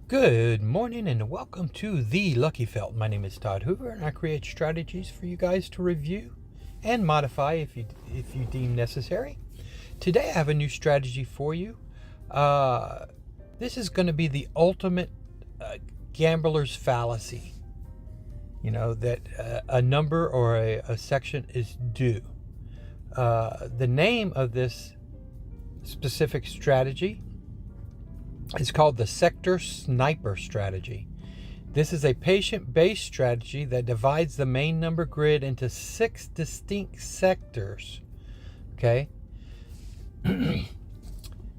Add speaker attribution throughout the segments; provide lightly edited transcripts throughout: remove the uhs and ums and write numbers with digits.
Speaker 1: Good morning and welcome to The Lucky Felt. My name is Todd Hoover and I create strategies for you guys to review and modify if you deem necessary. Today I have a new strategy for you. This is going to be the ultimate gambler's fallacy. You know, that a number or a section is due. The name of this specific strategy is called the sector sniper strategy. This is a patient-based strategy that divides the main number grid into 6 distinct sectors. Okay.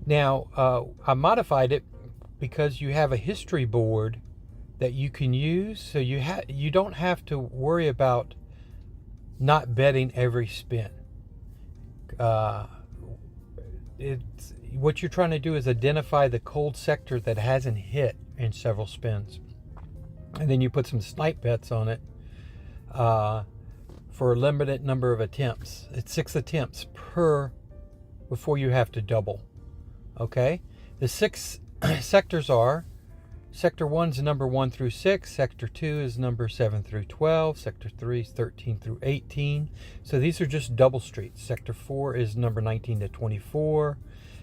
Speaker 1: Now, I modified it because you have a history board that you can use, so you don't have to worry about not betting every spin. What you're trying to do is identify the cold sector that hasn't hit in several spins, and then you put some snipe bets on it for a limited number of attempts. It's 6 attempts before you have to double. Okay, the 6 sectors are: Sector 1 is number 1 through 6. Sector 2 is number 7 through 12. Sector 3 is 13 through 18. So these are just double streets. Sector 4 is number 19 to 24.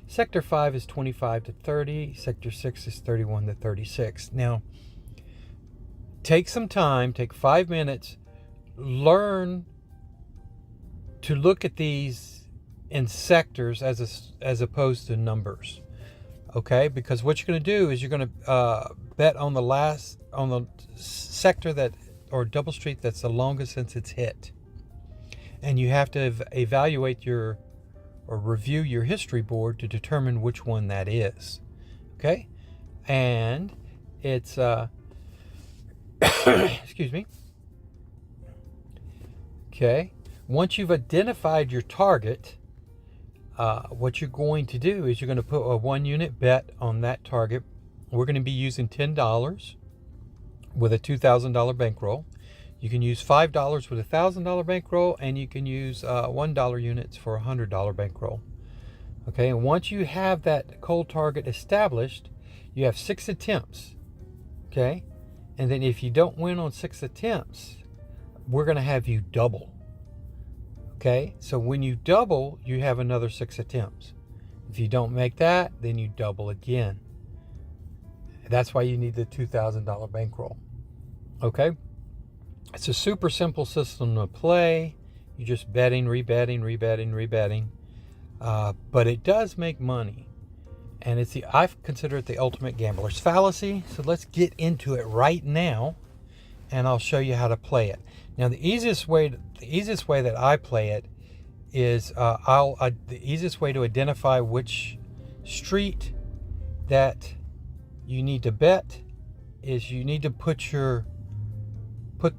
Speaker 1: Sector 5 is 25 to 30. Sector 6 is 31 to 36. Now, take some time, take 5 minutes, learn to look at these in sectors as opposed to numbers. Okay, because what you're going to do is you're going to bet on the sector or double street that's the longest since it's hit, and you have to evaluate or review your history board to determine which one that is. Okay, and it's excuse me. Okay, once you've identified your target, what you're going to do is you're going to put a 1 unit bet on that target. We're going to be using $10 with a $2,000 bankroll. You can use $5 with a $1,000 bankroll, and you can use $1 units for a $100 bankroll. Okay, and once you have that cold target established, you have 6 attempts. Okay, and then if you don't win on 6 attempts, we're going to have you double. Okay, so when you double, you have another 6 attempts. If you don't make that, then you double again. That's why you need the $2,000 bankroll. Okay, it's a super simple system to play. You're just betting, rebetting, but it does make money, and I consider it the ultimate gambler's fallacy. So let's get into it right now, and I'll show you how to play it. Now, the easiest way that I play it is the easiest way to identify which street that you need to bet is you need to put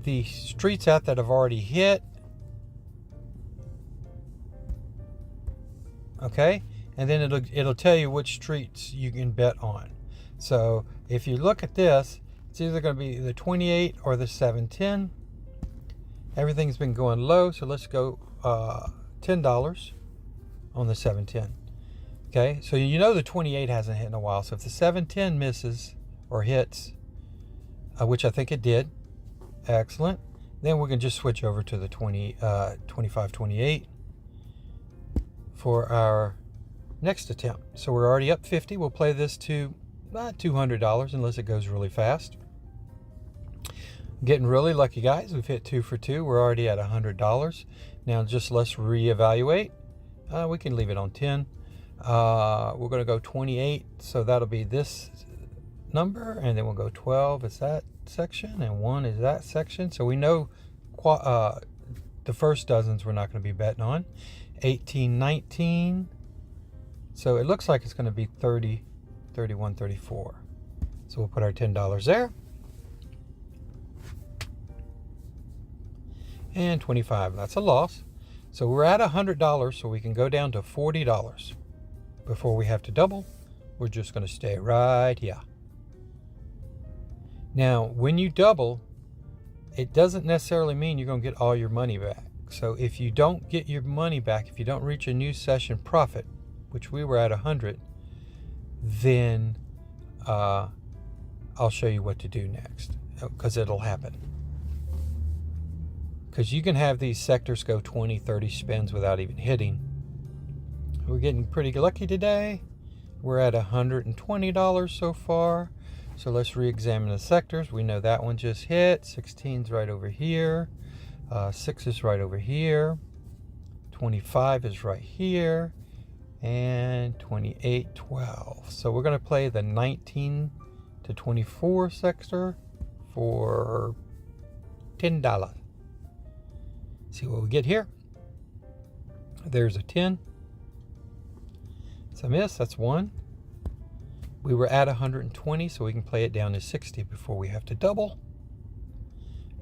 Speaker 1: the streets out that have already hit. Okay, and then it'll tell you which streets you can bet on. So if you look at this, it's either going to be the 28 or the 710. Everything's been going low, so let's go $10 on the 710. Okay, so you know the 28 hasn't hit in a while. So if the 710 misses or hits, which I think it did, excellent. Then we can just switch over to the 25, 28 for our next attempt. So we're already up 50. We'll play this to $200 unless it goes really fast. Getting really lucky, guys. We've hit 2 for 2. We're already at $100. Now just let's reevaluate. We can leave it on 10. We're going to go 28, so that'll be this number, and then we'll go 12 is that section, and 1 is that section. So we know the first dozens we're not going to be betting on. 18, 19. So it looks like it's going to be 30, 31, 34. So we'll put our $10 there. And 25, that's a loss. So we're at $100, so we can go down to $40 before we have to double. We're just going to stay right here. Now, when you double, it doesn't necessarily mean you're going to get all your money back. So if you don't get your money back, if you don't reach a new session profit, which we were at 100, then I'll show you what to do next, because it'll happen. Because you can have these sectors go 20, 30 spins without even hitting. We're getting pretty lucky today. We're at $120 so far. So let's re-examine the sectors. We know that one just hit. 16's right over here. 6 is right over here. 25 is right here. And 28, 12. So we're going to play the 19 to 24 sector for $10. See what we get here. There's a 10. It's a miss. That's 1. We were at 120, so we can play it down to 60 before we have to double.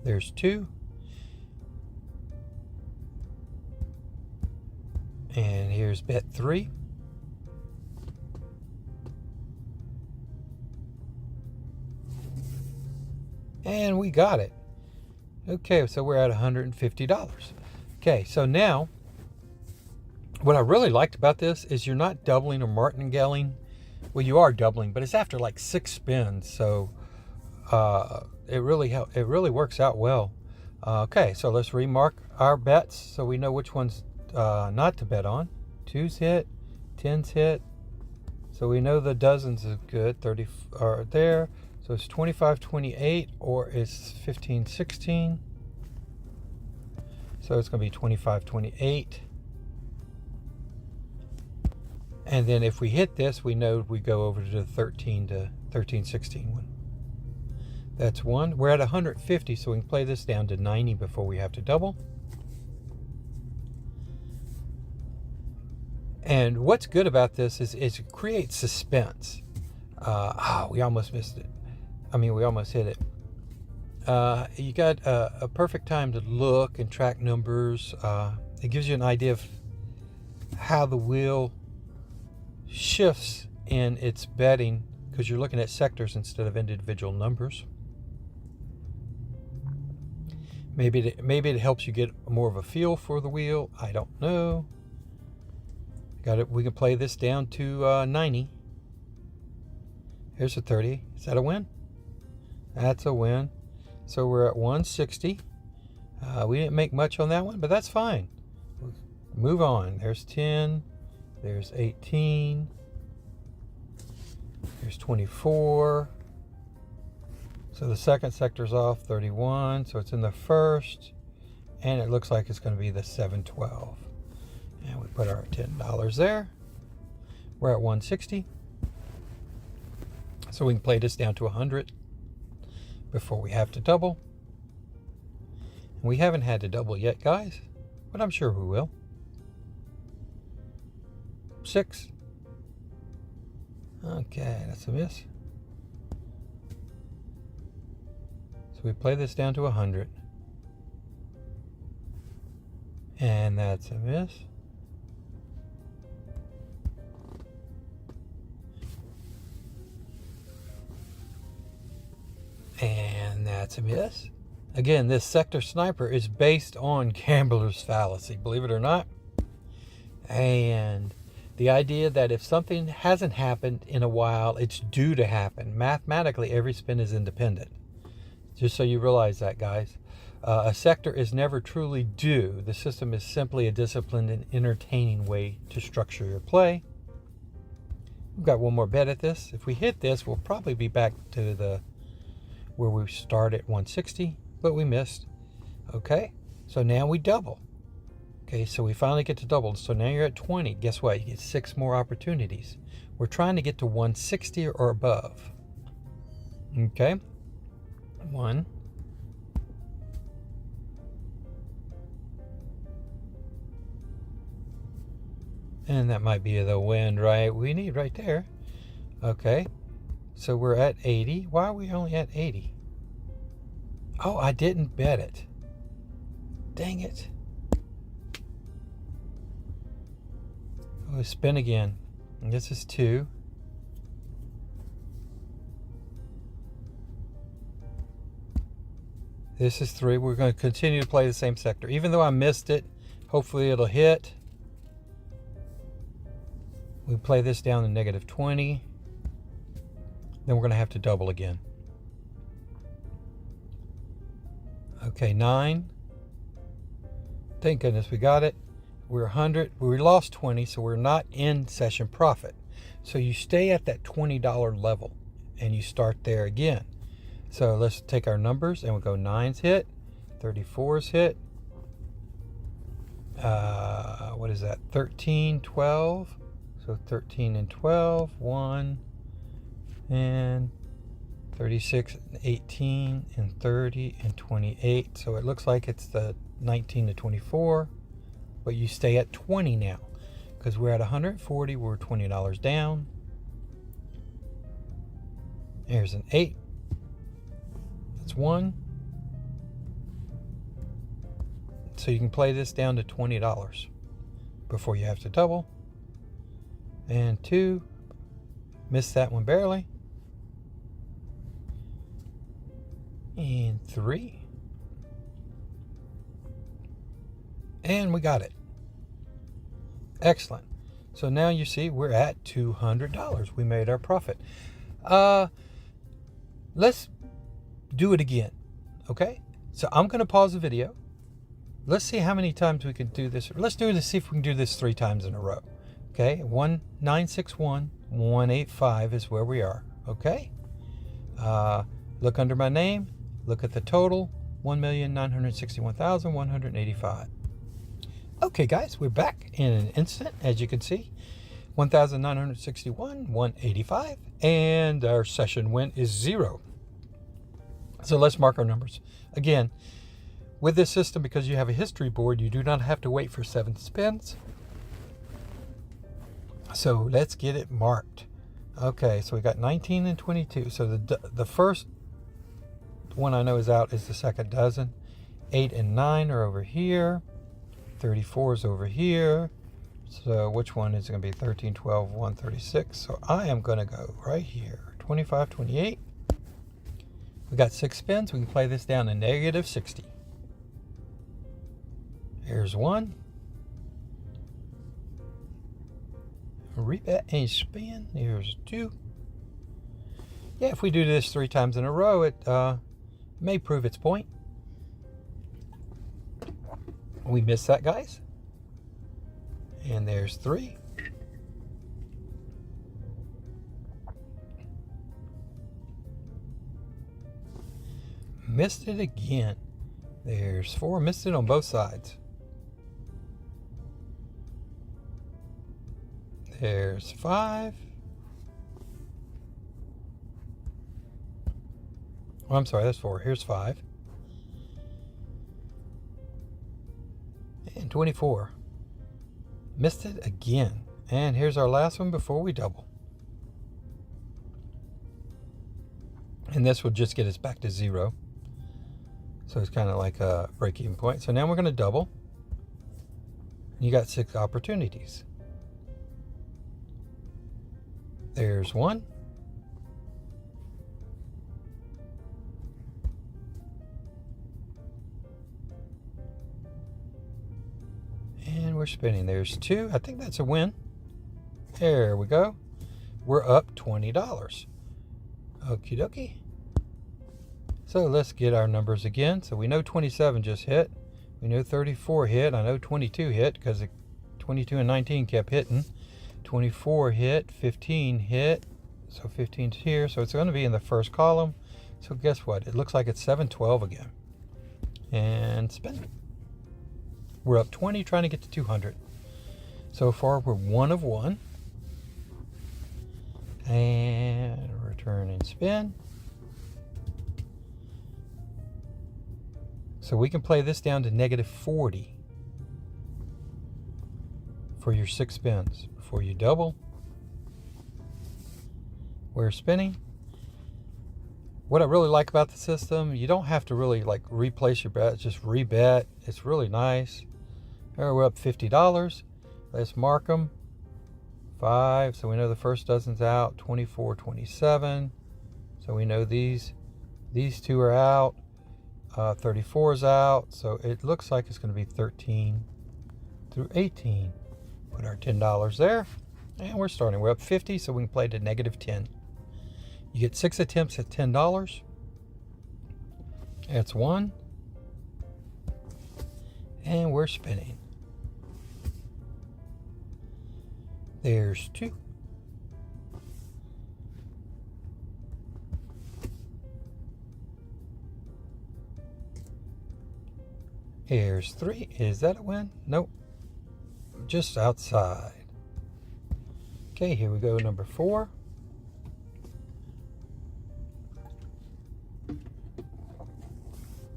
Speaker 1: There's 2. And here's bet 3. And we got it. Okay, so we're at $150. Okay, so now, what I really liked about this is you're not doubling or martingaling. Well, you are doubling, but it's after like 6 spins, so it really works out well. Okay, so let's remark our bets so we know which ones not to bet on. 2's hit, 10's hit, so we know the dozens is good. 30 are there. So it's 25, 28, or it's 15, 16. So it's going to be 25, 28. And then if we hit this, we know we go over to the 13 to 13, 16 one. That's 1. We're at 150, so we can play this down to 90 before we have to double. And what's good about this is it creates suspense. We almost missed it. We almost hit it. You got a perfect time to look and track numbers. It gives you an idea of how the wheel shifts in its betting, because you're looking at sectors instead of individual numbers. Maybe it helps you get more of a feel for the wheel. I don't know. Got it. We can play this down to 90. Here's a 30. Is that a win? That's a win. So we're at 160. We didn't make much on that one, but that's fine. Move on. There's 10. There's 18. There's 24. So the second sector's off, 31. So it's in the first. And it looks like it's going to be the 712. And we put our $10 there. We're at 160. So we can play this down to 100 before we have to double. We haven't had to double yet, guys, but I'm sure we will. 6. Okay, that's a miss. So we play this down to 100. And that's a miss. And that's a miss. Again, this sector sniper is based on gambler's fallacy, believe it or not. And the idea that if something hasn't happened in a while, it's due to happen. Mathematically, every spin is independent. Just so you realize that, guys. A sector is never truly due. The system is simply a disciplined and entertaining way to structure your play. We've got one more bet at this. If we hit this, we'll probably be back to where we start at 160, but we missed. Okay, so now we double. Okay, so we finally get to double. So now you're at 20. Guess what? You get 6 more opportunities. We're trying to get to 160 or above. Okay, 1. And that might be the wind, right? We need right there. Okay. So we're at 80. Why are we only at 80? Oh, I didn't bet it. Dang it. Oh, spin again. And this is 2. This is 3. We're going to continue to play the same sector. Even though I missed it, hopefully it'll hit. We play this down to -20. Then we're going to have to double again. Okay, 9. Thank goodness we got it. We're 100. We lost 20, so we're not in session profit. So you stay at that $20 level and you start there again. So let's take our numbers and we'll go 9's hit, 34's hit. What is that? 13, 12. So 13 and 12, 1, and 36, 18, and 30, and 28. So it looks like it's the 19 to 24, but you stay at 20 now because we're at 140. We're $20 down. Here's an 8. That's 1. So you can play this down to $20 before you have to double. And 2, missed that one barely. And 3. And we got it. Excellent. So now you see we're at $200. We made our profit. Let's do it again. Okay? So I'm going to pause the video. Let's see how many times we can do this. Let's do this, see if we can do this 3 times in a row. Okay? 1961, 185 is where we are. Okay? Look under my name. Look at the total. 1,961,185. Okay, guys, we're back in an instant, as you can see. 1,961, 185, and our session win is 0. So let's mark our numbers. Again, with this system, because you have a history board, you do not have to wait for 7 spins. So let's get it marked. Okay, so we got 19 and 22. So the first one I know is out is the second dozen. 8 and 9 are over here. 34 is over here. So which one is it going to be? 13, 12, 1, 36. So I am going to go right here. 25, 28. We got 6 spins. We can play this down to negative 60. Here's 1. Rebet and spin. Here's 2. Yeah, if we do this 3 times in a row, it may prove its point. We missed that, guys. And there's 3. Missed it again. There's 4. Missed it on both sides. There's 5. Oh, I'm sorry, that's 4. Here's 5. And 24. Missed it again. And here's our last one before we double. And this will just get us back to 0. So it's kind of like a break-even point. So now we're going to double. You got 6 opportunities. There's 1. And we're spinning. There's 2. I think that's a win. There we go. We're up $20. Okie dokie. So let's get our numbers again. So we know 27 just hit. We know 34 hit. I know 22 hit because 22 and 19 kept hitting. 24 hit. 15 hit. So 15's here. So it's going to be in the first column. So guess what? It looks like it's 712 again. And spin. We're up 20 trying to get to 200. So far we're 1 of 1. And return and spin. So we can play this down to negative 40 for your 6 spins. Before you double, we're spinning. What I really like about the system, you don't have to really like replace your bets, just rebet. It's really nice. There, we're up $50. Let's mark them. 5, so we know the first dozen's out. 24, 27. So we know these 2 are out. 34 is out. So it looks like it's going to be 13 through 18. Put our $10 there. And we're starting. We're up 50, so we can play to negative 10. You get 6 attempts at $10. That's 1. And we're spinning. There's 2. Here's 3. Is that a win? Nope. Just outside. Okay, here we go, number 4.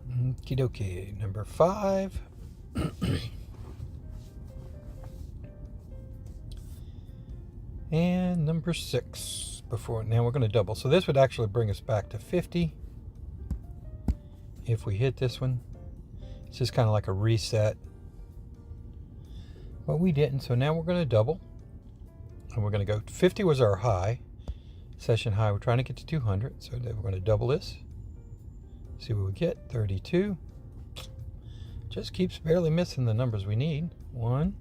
Speaker 1: Okie dokie, number 5. And number 6. Now we're going to double. So this would actually bring us back to 50. If we hit this one. It's just kind of like a reset. But we didn't, so now we're going to double. And we're going to go, 50 was our high, session high. We're trying to get to 200, so then we're going to double this. See what we get, 32. Just keeps barely missing the numbers we need. 1.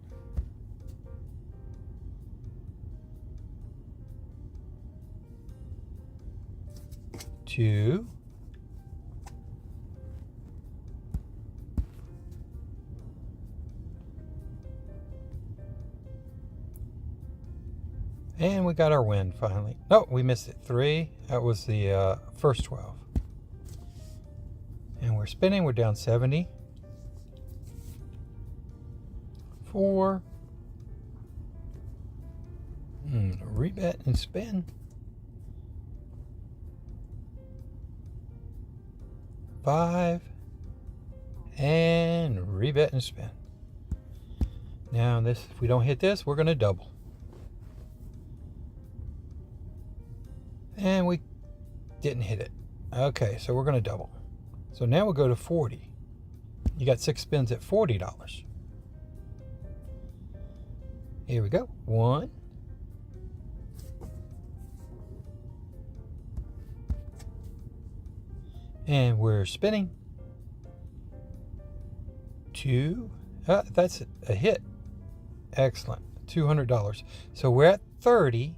Speaker 1: 2. 'And we got our win finally. No, we missed it. 3. That was the first 12. And we're spinning. We're down 70. 4. Rebet and spin. 5. And rebet and spin. Now this, if we don't hit this, we're going to double. And we didn't hit it. Okay, so we're going to double. So now we'll go to 40. You got 6 spins at $40. Here we go. 1. 'And we're spinning. 2. That's a hit. Excellent. $200. So we're at 30.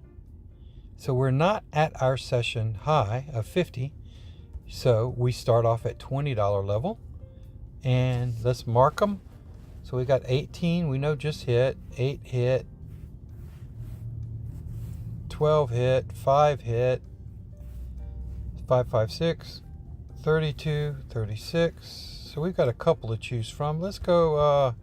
Speaker 1: So we're not at our session high of 50. So we start off at $20 level. And let's mark them. So we got 18, we know just hit. 8 hit. 12 hit. 5 hit. 5, 5, 6. 32, 36. So we've got a couple to choose from. Let's go,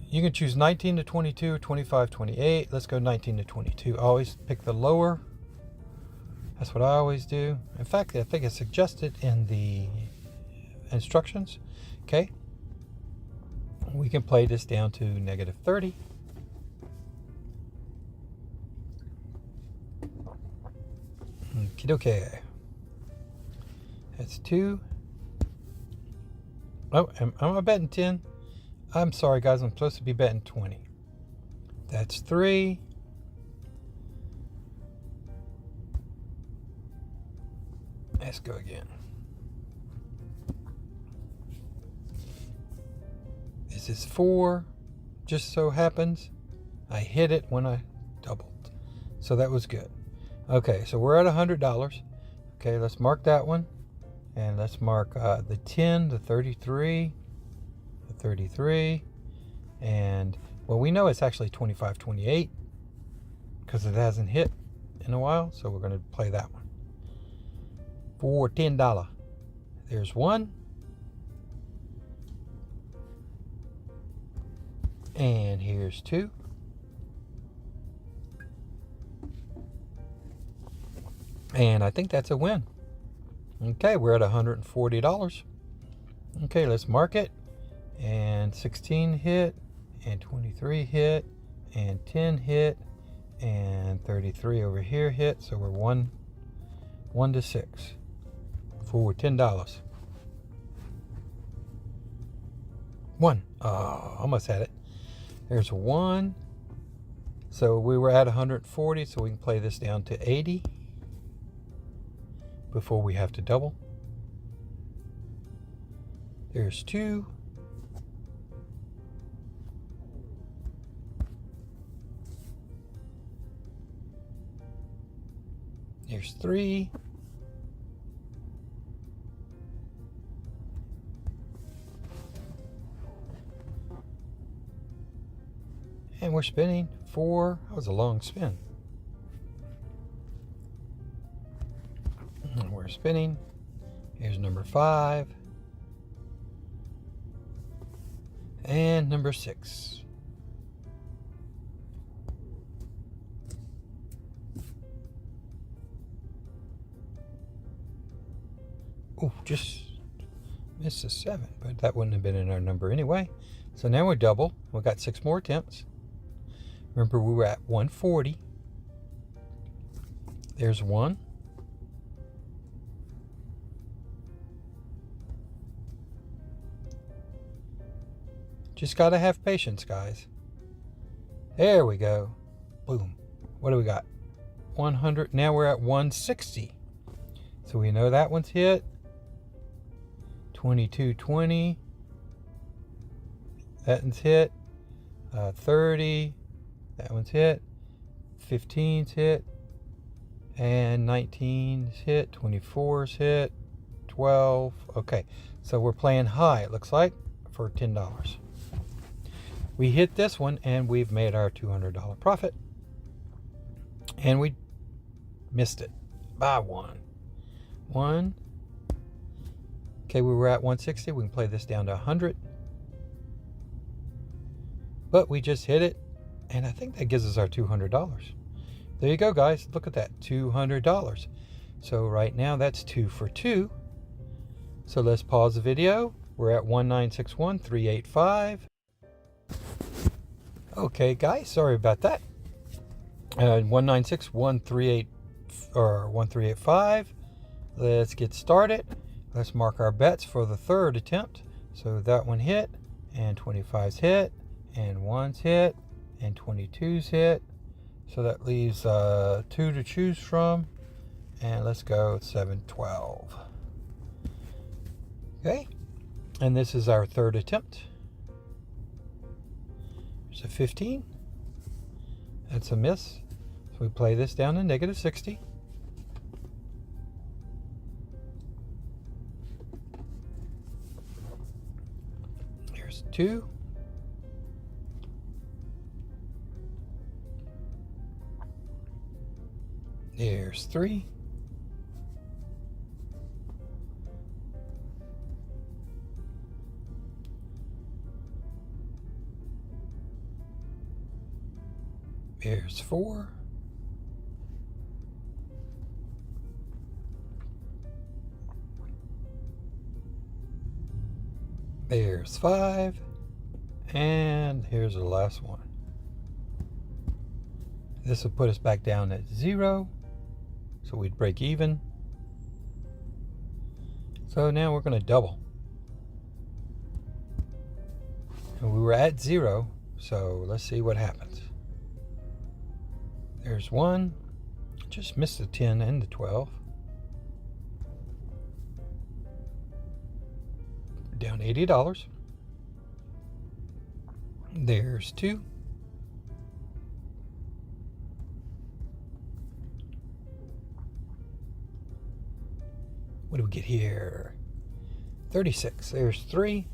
Speaker 1: you can choose 19 to 22, 25, 28. Let's go 19 to 22. Always pick the lower. That's what I always do. In fact, I think it's suggested in the instructions. Okay. We can play this down to negative 30. Okay. That's 2. Oh, am I betting 10? I'm sorry, guys. I'm supposed to be betting 20. That's 3. Let's go again. This is 4. Just so happens I hit it when I doubled. So that was good. Okay, so we're at $100. Okay, let's mark that one. And let's mark the 10, the 33, the 33. And, well, we know it's actually 25, 28 because it hasn't hit in a while. So we're going to play that one for $10. There's 1. And here's 2. And I think that's a win. Okay, we're at $140. Okay, let's mark it. And 16 hit, and 23 hit, and 10 hit, and 33 over here hit. So we're 1 to 6 for $10. 1. Oh, almost had it. There's 1. So we were at 140, so we can play this down to 80 before we have to double. There's 2. There's 3. And we're spinning 4. That was a long spin. And we're spinning. Here's number 5. And number 6. Oh, just missed a 7, but that wouldn't have been in our number anyway. So now we're double. We got 6 more attempts. Remember, we were at 140. There's 1. Just gotta have patience, guys. There we go. Boom. What do we got? 100. Now we're at 160. So we know that one's hit. 2220. That one's hit. 30. That one's hit. 15's hit. And 19's hit. 24's hit. 12. Okay. So we're playing high, it looks like, for $10. We hit this one and we've made our $200 profit. And we missed it by 1. 1. Okay, we were at 160. We can play this down to 100. But we just hit it. And I think that gives us our $200. There you go, guys. Look at that. $200. So right now that's 2 for 2. So let's pause the video. We're at 1961385. Okay, guys. Sorry about that. 1961385 or 1385. Let's get started. Let's mark our bets for the third attempt. So that one hit, and 25's hit, and 1's hit, and 22's hit. So that leaves 2 to choose from. And let's go 712. Okay. And this is our third attempt. There's a 15. That's a miss. So we play this down to negative 60. There's 2. There's 3. There's 4. There's 5. And here's the last one. This will put us back down at 0. So we'd break even. So now we're going to double. And we were at 0. So let's see what happens. There's 1. Just missed the 10 and the 12. Down $80. There's 2. What do we get here? 36. There's 3.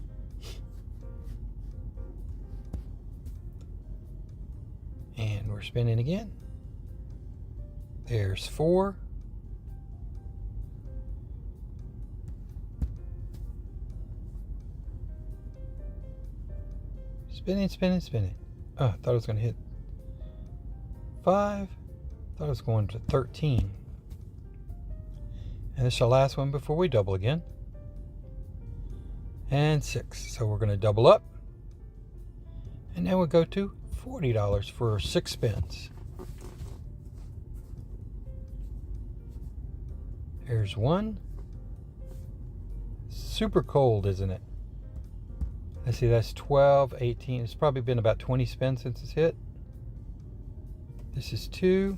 Speaker 1: And we're spinning again. There's 4. Spinning, spinning, spinning. Oh, I thought it was going to hit 5. Thought it was going to 13. And this is the last one before we double again. And 6. So we're going to double up. And now we'll go to $40 for 6 spins. There's 1. Super cold, isn't it? Let's see, that's 12, 18. It's probably been about 20 spins since it's hit. This is 2.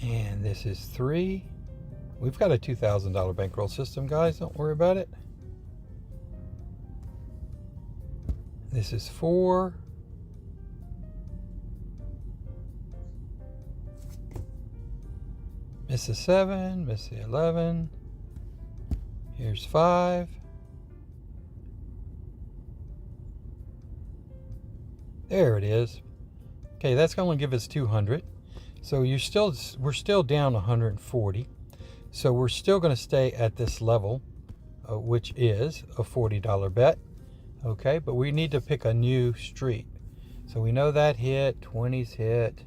Speaker 1: And this is 3. We've got a $2,000 bankroll system, guys. Don't worry about it. This is 4. Miss the 7, miss the 11. Here's 5. There it is. Okay, that's going to give us 200. So we're still down 140. So we're still going to stay at this level, which is a $40 bet. Okay, but we need to pick a new street. So we know that hit, 20s hit,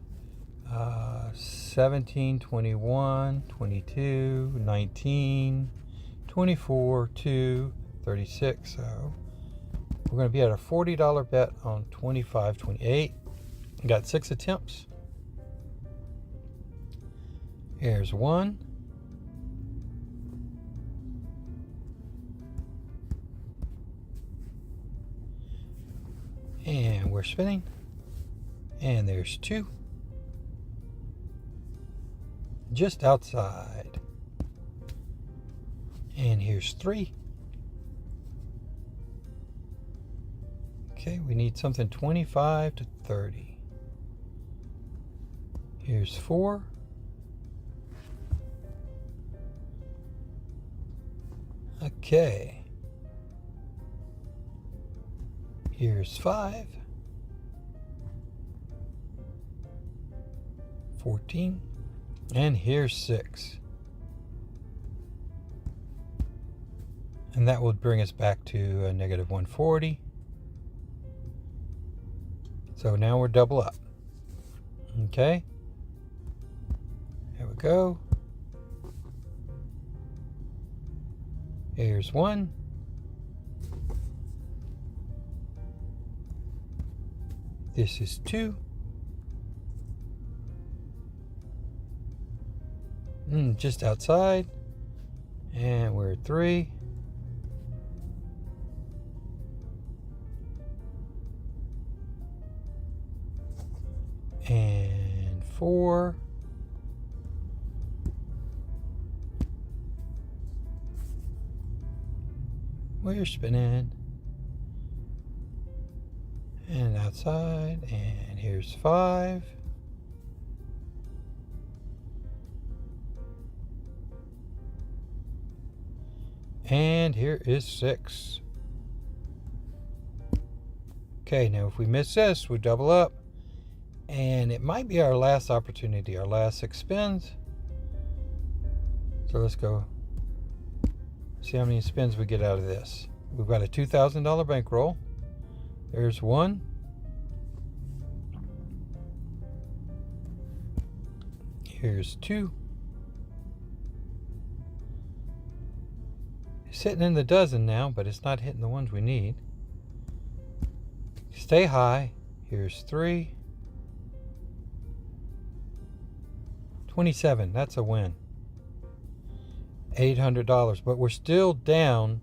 Speaker 1: 17, 21, 22, 19, 24, 2, 36. So we're going to be at a $40 bet on 25, 28. Got 6 attempts. Here's one. And we're spinning. And there's 2. Just outside. And here's 3. Okay, we need something 25 to 30. Here's 4. Okay. Here's 5. 14. And here's 6. And that will bring us back to a negative 140. So now we're double up. Okay. There we go. Here's 1. This is 2. Just outside. And we're at 3. And 4. We're spinning. And outside. And here's 5. And here is 6. Okay, now if we miss this, we double up. And it might be our last opportunity, our last 6 spins. So let's go see how many spins we get out of this. We've got a $2,000 bankroll. There's 1. Here's 2. Sitting in the dozen now, but it's not hitting the ones we need. Stay high. Here's 3. 27. That's a win. $800, but we're still down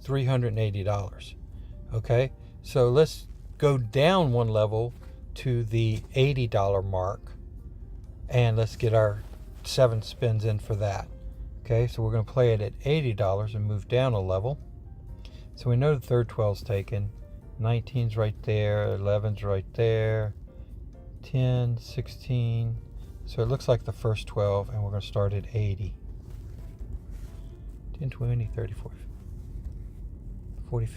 Speaker 1: $380. Okay, so let's go down one level to the $80 mark, and let's get our 7 spins in for that. Okay, so we're going to play it at $80 and move down a level. So we know the third 12's taken. 19's right there, 11's right there, 10, 16. So it looks like the first 12, and we're going to start at 80. 10, 20, 30, 40,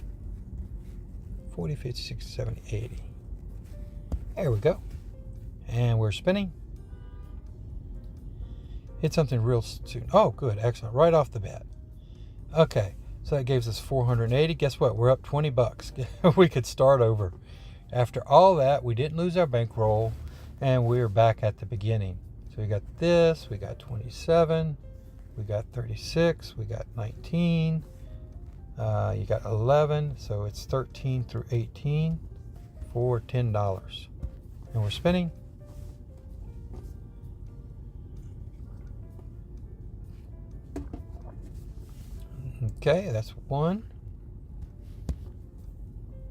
Speaker 1: 40, 50, 60, 70, 80. There we go. And we're spinning. Hit something real soon. Oh, good. Excellent. Right off the bat. Okay. So that gives us 480. Guess what? We're up $20. We could start over. After all that, we didn't lose our bankroll, and we're back at the beginning. So we got this. We got 27. We got 36. We got 19. You got 11. So it's 13 through 18 for $10. And we're spinning. Okay, that's 1.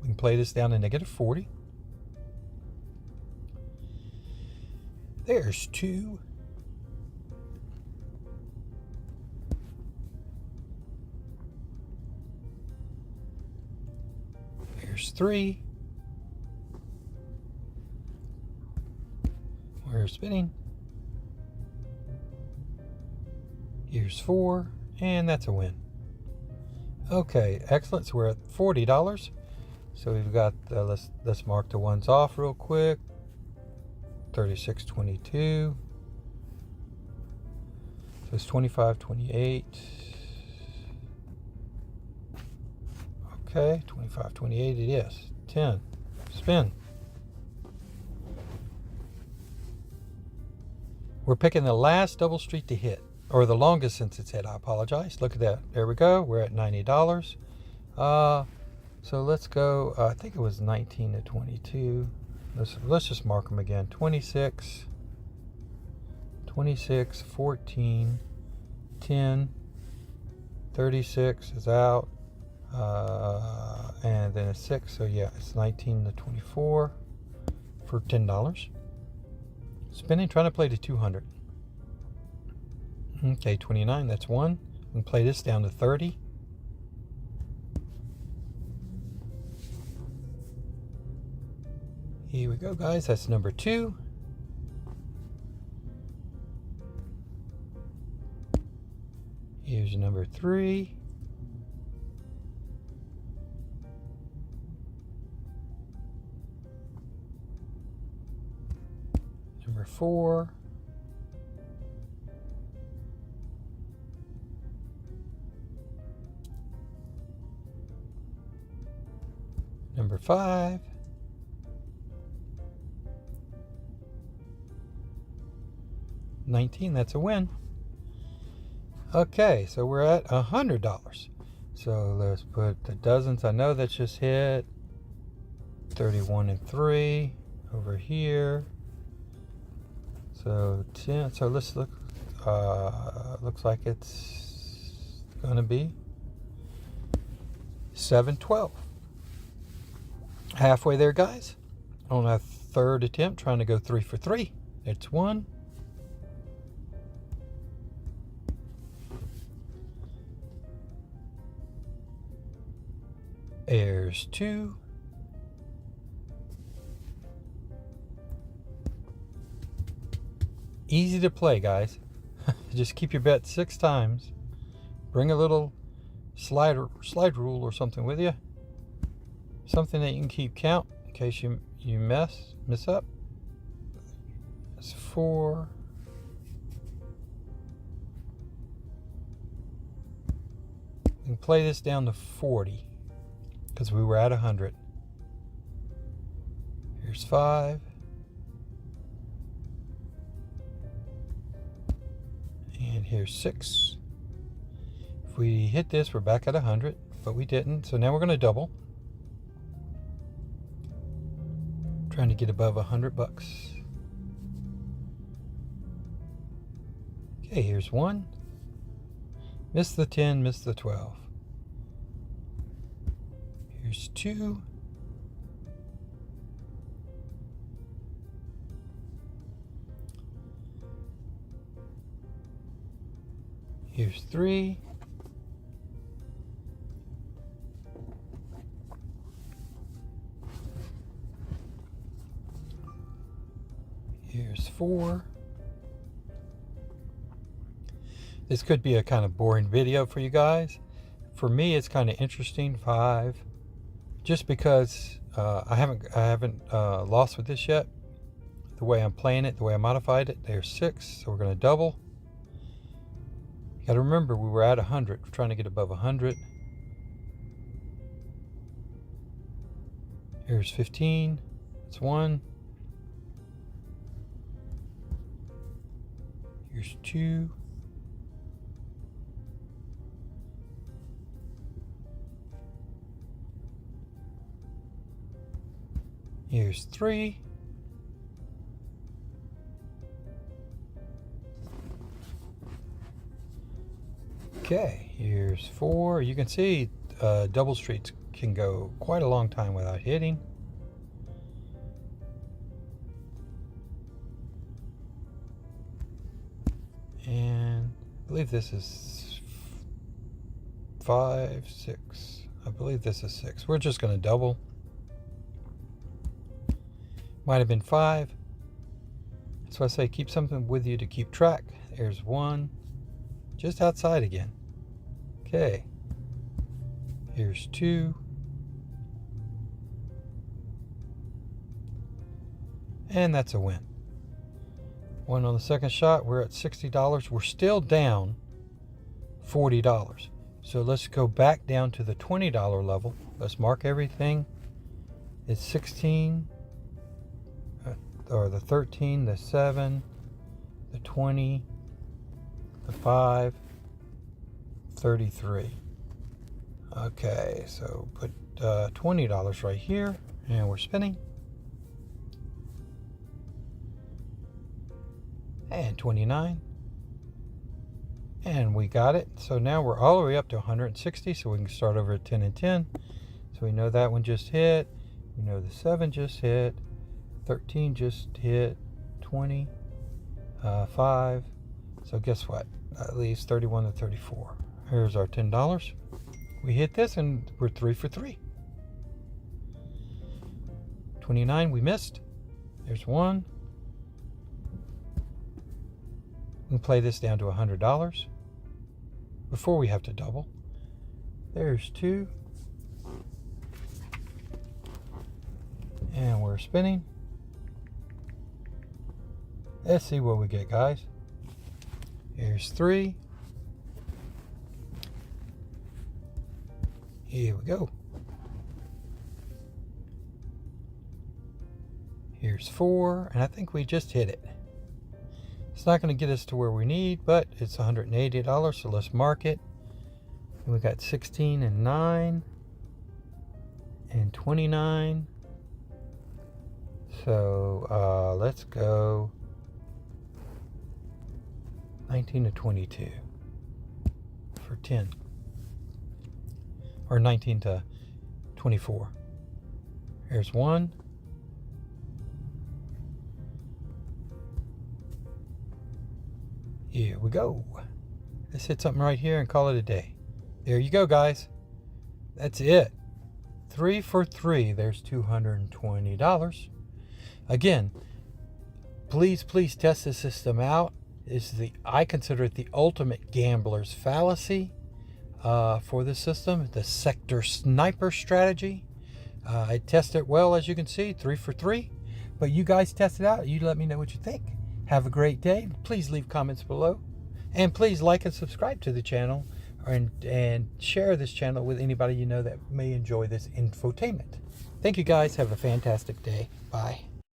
Speaker 1: We can play this down to negative 40. There's 2. Here's 3. We're spinning. Here's 4, and that's a win. Okay, excellent. So we're at $40. So we've got, let's mark the ones off real quick. 36.22. So it's 25.28. Okay, 25.28 it is. 10. Spin. We're picking the last double street to hit, or the longest since it's hit. I apologize. Look at that. There we go. We're at $90. So let's go. I think it was 19 to 22. Let's just mark them again. 26, 14, 10, 36 is out, and then a 6. So yeah, it's 19 to 24 for $10. Spinning, trying to play to 200. Okay, 29. That's one. And play this down to 30. Here we go, guys. That's number 2. Here's number 3. Number 4. Number 5. $19, that's a win. Okay, so we're at $100. So let's put the dozens. I know that's just hit. 31 and 3 over here. So 10. So let's look. Looks like it's gonna be 712. Halfway there, guys. On a third attempt, trying to go 3 for 3. It's 1. There's 2. Easy to play, guys. Just keep your bet 6 times. Bring a little slide rule or something with you. Something that you can keep count in case you mess up. That's 4. And play this down to 40 because we were at 100. Here's 5. And here's 6. If we hit this, we're back at 100, but we didn't. So now we're going to double. Trying to get above $100. Okay, here's 1. Missed the 10, missed the 12. Here's 2. Here's 3. Here's 4. This could be a kind of boring video for you guys. For me, it's kind of interesting. 5. Just because I haven't lost with this yet. The way I'm playing it, the way I modified it. There's 6, so we're going to double. You got to remember, we were at 100. We're trying to get above 100. Here's 15. That's 1. Here's 2. Here's 3. Okay, here's 4. You can see double streets can go quite a long time without hitting. And I believe this is 5, 6. I believe this is 6. We're just going to double. Might have been 5. That's why I say keep something with you to keep track. There's 1. Just outside again. Okay. Here's 2. And that's a win. One on the second shot. We're at $60. We're still down $40. So let's go back down to the $20 level. Let's mark everything. It's 16, or the 13, the 7, the 20, the 5, 33. Okay, so put $20 right here, and we're spinning. And 29. And we got it. So now we're all the way up to 160, so we can start over at 10 and 10. So we know that one just hit. We know the 7 just hit. 13 just hit. 20. 5. So guess what? That leaves 31 to 34. Here's our $10. We hit this and we're 3 for 3. 29 we missed. There's 1. We can play this down to $100 before we have to double. There's 2. And we're spinning. Let's see what we get, guys. Here's 3. Here we go. Here's 4, and I think we just hit it. It's not going to get us to where we need, but it's $180, so let's mark it. And we got 16 and 9 and 29. So let's go 19 to 22 for 10. Or 19 to 24. Here's 1. Here we go. Let's hit something right here and call it a day. There you go, guys. That's it. 3 for 3. There's $220. Again, please test the system out. I consider it the ultimate gambler's fallacy for the system, the sector sniper strategy. I test it well, as you can see, 3 for 3. But you guys test it out. You let me know what you think. Have a great day. Please leave comments below. And please like and subscribe to the channel and share this channel with anybody you know that may enjoy this infotainment. Thank you guys. Have a fantastic day. Bye.